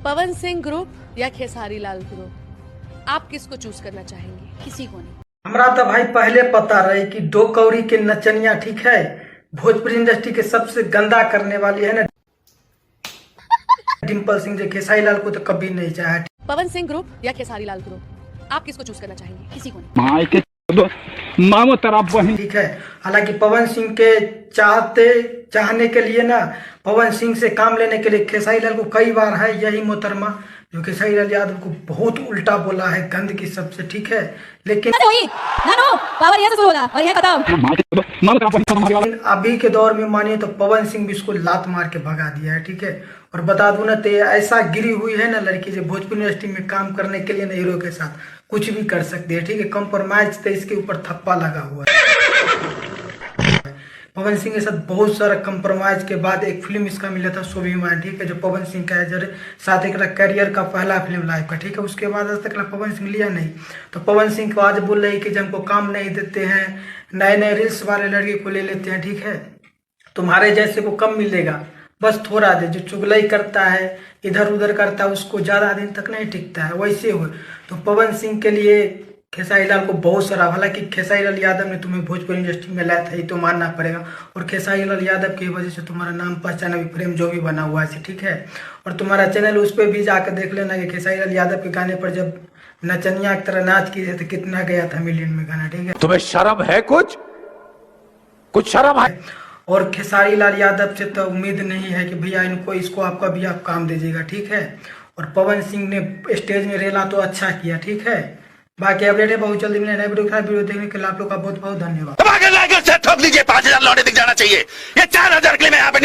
Pawan Singh group या Khesari Lal group, आप किसको चूज करना चाहेंगे? किसी को नहीं। हमरा तो भाई पहले पता रहे कि दो कौड़ी के नचनिया ठीक है, भोजपुरी इंडस्ट्री के सबसे गंदा करने वाली है ना डिम्पल सिंह, जो खेसारी लाल को तो कभी नहीं चाहा। पवन सिंह ग्रुप या खेसारी लाल ग्रुप, आप किसको चूज करना चाहेंगे? किसी को नहीं। मामो तरफ बहन ठीक है, हालांकि पवन सिंह के चाहने के लिए ना, पवन सिंह से काम लेने के लिए खेसारी लाल को कई बार है यही मोहतरमा जो खेसारी लाल यादव को बहुत उल्टा बोला है, गंद की सबसे, ठीक है। लेकिन पावर यहाँ से शुरू होगा और यहाँ खत्म। अभी के दौर में मानिए तो पवन सिंह भी इसको लात मार के भगा दिया है, ठीक है। और बता दूं ना, तो ऐसा गिरी हुई है ना लड़की, जो भोजपुरी इंडस्ट्री में काम करने के लिए ना हीरो के साथ कुछ भी कर सकती है, ठीक है। कंप्रोमाइज तो इसके ऊपर थप्पा लगा हुआ है। पवन सिंह के साथ बहुत सारा कंप्रोमाइज के बाद एक फिल्म इसका मिला था स्वाभिमान, ठीक है, जो पवन सिंह का साथ एक करियर का पहला फिल्म लाइफ का, ठीक है। उसके बाद आज तक पवन सिंह लिया नहीं, तो पवन सिंह को आज बोल रहे हैं कि जब हमको काम नहीं देते हैं, नए नए रील्स वाले लड़के को ले लेते हैं, ठीक है, तुम्हारे जैसे को कम मिलेगा, बस थोड़ा दे। जो चुगलाई करता है, इधर उधर करता है, उसको ज्यादा दिन तक नहीं टिकता है, वैसे हो। तो पवन सिंह के लिए खेसारी लाल को बहुत सारा, हालांकि खेसारी लाल यादव ने तुम्हें भोजपुरी इंडस्ट्री में लाया था, ये तो मानना पड़ेगा। और खेसारी लाल यादव की वजह से तुम्हारा नाम पहचान अभी प्रेम जो भी बना हुआ है, ठीक है। और तुम्हारा चैनल, उस पर भी जाकर देख लेना कि खेसारी लाल यादव के गाने पर जब नचनिया की तरह नाच की तो कितना गया था मिलियन में गाना, ठीक है। तुम्हें शर्म है? कुछ शर्म है? और खेसारी लाल यादव से तो उम्मीद नहीं है कि भैया इसको आपका भी आप काम दीजिएगा, ठीक है। और पवन सिंह ने स्टेज में रेला तो अच्छा किया, ठीक है। बाकी अपडेट है बहुत जल्दी मिलेगा नए वीडियो देखने के लिए आप लोग का बहुत बहुत धन्यवाद। ठोक लीजिए, 5000 लौटे दिख जाना चाहिए। ये 4000 के लिए मैं यहाँ पे